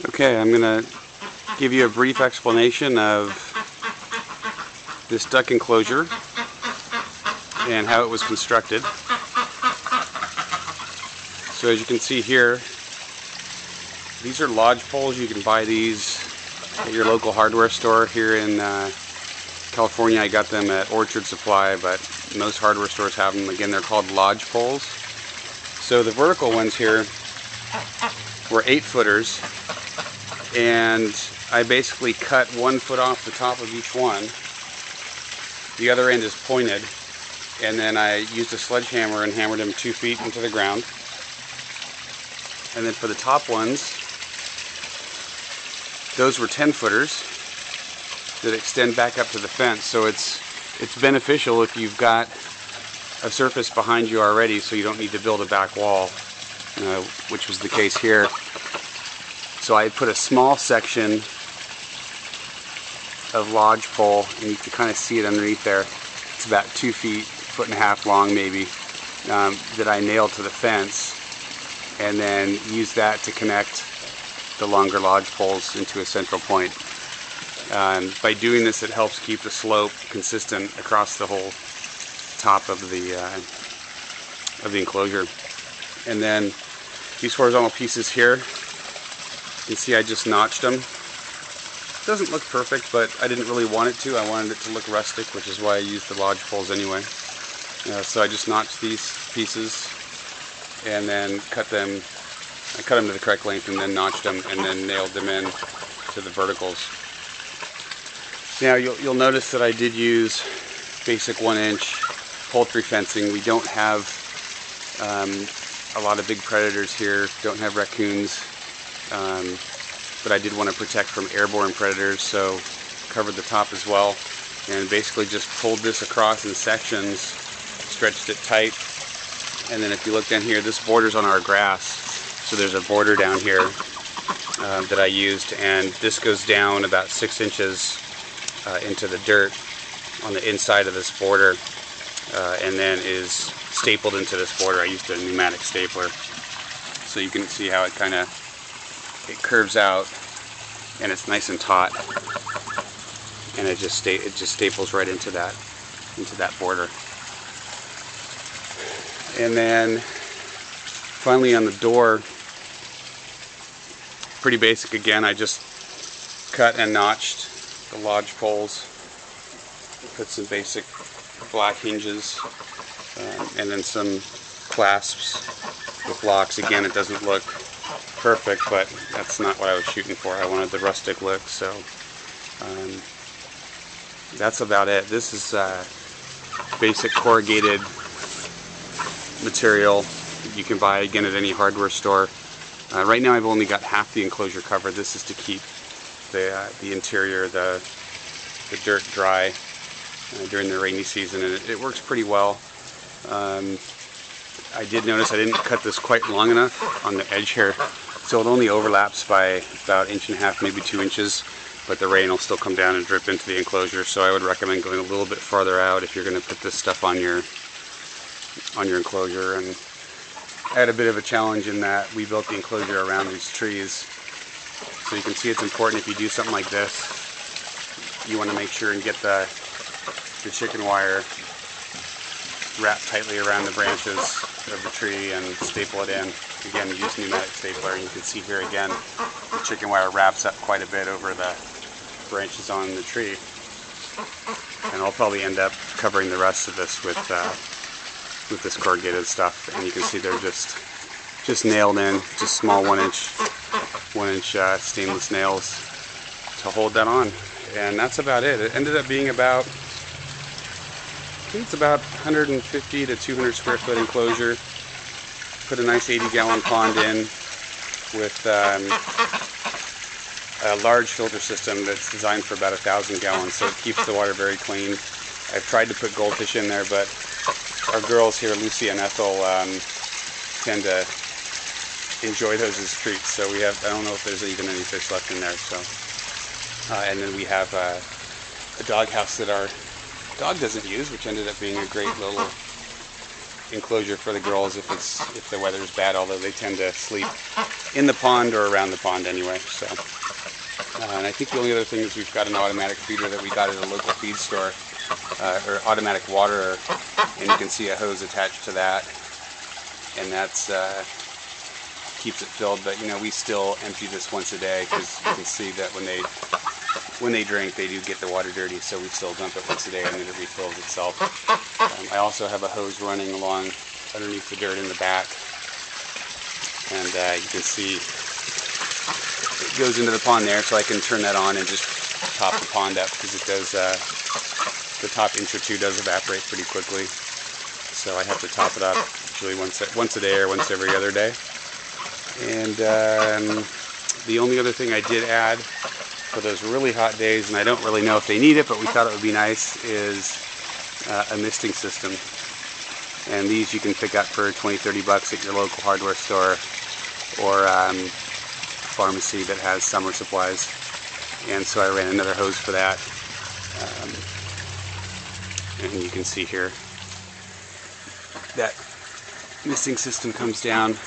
Okay, I'm going to give you a brief explanation of this duck enclosure and how it was constructed. So as you can see here, these are lodge poles. You can buy these at your local hardware store. Here in California, I got them at Orchard Supply, but most hardware stores have them. Again, they're called lodge poles. So the vertical ones here were 8-footers, and I basically cut 1 foot off the top of each one. The other end is pointed, and then I used a sledgehammer and hammered them 2 feet into the ground. And then for the top ones, those were 10-footers that extend back up to the fence. So it's beneficial if you've got a surface behind you already, so you don't need to build a back wall, which was the case here. So I put a small section of lodge pole, and you can kind of see it underneath there. It's about 2 feet, 1.5 feet long maybe, that I nailed to the fence, and then use that to connect the longer lodge poles into a central point. By doing this, it helps keep the slope consistent across the whole top of the enclosure. And then these horizontal pieces here, you can see I just notched them. It doesn't look perfect, but I didn't really want it to. I wanted it to look rustic, which is why I used the lodge poles anyway. So I just notched these pieces and then cut them. I cut them to the correct length and then notched them and then nailed them in to the verticals. Now you'll notice that I did use basic 1-inch poultry fencing. We don't have a lot of big predators here, don't have raccoons, but I did want to protect from airborne predators, so covered the top as well, and basically just pulled this across in sections, stretched it tight, and then if you look down here, this borders on our grass, so there's a border down here that I used, and this goes down about 6 inches into the dirt on the inside of this border, and then is stapled into this border. I used a pneumatic stapler, so you can see how it kind of curves out, and it's nice and taut, and it just staples right into that border. And then finally on the door, pretty basic again. I just cut and notched the lodge poles, put some basic black hinges, and then some clasps with locks. Again, it doesn't look perfect, but that's not what I was shooting for. I wanted the rustic look, so that's about it. This is basic corrugated material that you can buy again at any hardware store. Right now I've only got half the enclosure covered. This is to keep the interior, the dirt dry during the rainy season, and it works pretty well. I did notice I didn't cut this quite long enough on the edge here, so it only overlaps by about 1.5 inches, maybe 2 inches, but the rain will still come down and drip into the enclosure, so I would recommend going a little bit farther out if you're going to put this stuff on your enclosure. And I had a bit of a challenge in that we built the enclosure around these trees, so you can see it's important if you do something like this, you want to make sure and get the chicken wire wrapped tightly around the branches of the tree and staple it in. Again, use pneumatic stapler, and you can see here again the chicken wire wraps up quite a bit over the branches on the tree. And I'll probably end up covering the rest of this with this corrugated stuff, and you can see they're just nailed in, just small 1-inch stainless nails to hold that on. And that's about it. It ended up being about, I think it's about 150 to 200 square foot enclosure. Put a nice 80-gallon pond in with a large filter system that's designed for about 1,000 gallons, so it keeps the water very clean. I've tried to put goldfish in there, but our girls here, Lucy and Ethel, tend to enjoy those as treats. So we have, I don't know if there's even any fish left in there. So, and then we have a dog house that our dog doesn't use, which ended up being a great little enclosure for the girls if the weather's bad, although they tend to sleep in the pond or around the pond anyway. So, and I think the only other thing is we've got an automatic feeder that we got at a local feed store, or automatic waterer, and you can see a hose attached to that, and that's keeps it filled. But you know, we still empty this once a day because you can see that when they drink, they do get the water dirty, so we still dump it once a day and then it refills itself. I also have a hose running along underneath the dirt in the back, and you can see it goes into the pond there, so I can turn that on and just top the pond up, because it does, the top inch or two does evaporate pretty quickly, so I have to top it up usually once a day or once every other day. And the only other thing I did add for those really hot days, and I don't really know if they need it, but we thought it would be nice, is a misting system. And these you can pick up for 20-30 bucks at your local hardware store or pharmacy that has summer supplies. And so I ran another hose for that. And you can see here that misting system comes down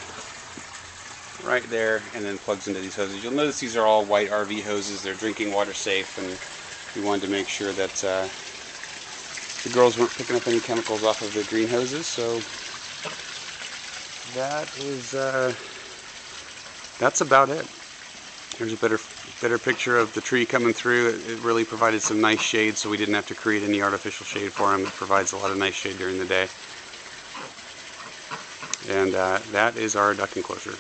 right there and then plugs into these hoses. You'll notice these are all white RV hoses. They're drinking water safe, and we wanted to make sure that the girls weren't picking up any chemicals off of the green hoses. So that is that's about it. Here's a better picture of the tree coming through. It really provided some nice shade, so we didn't have to create any artificial shade for them. It provides a lot of nice shade during the day. And that is our duck enclosure.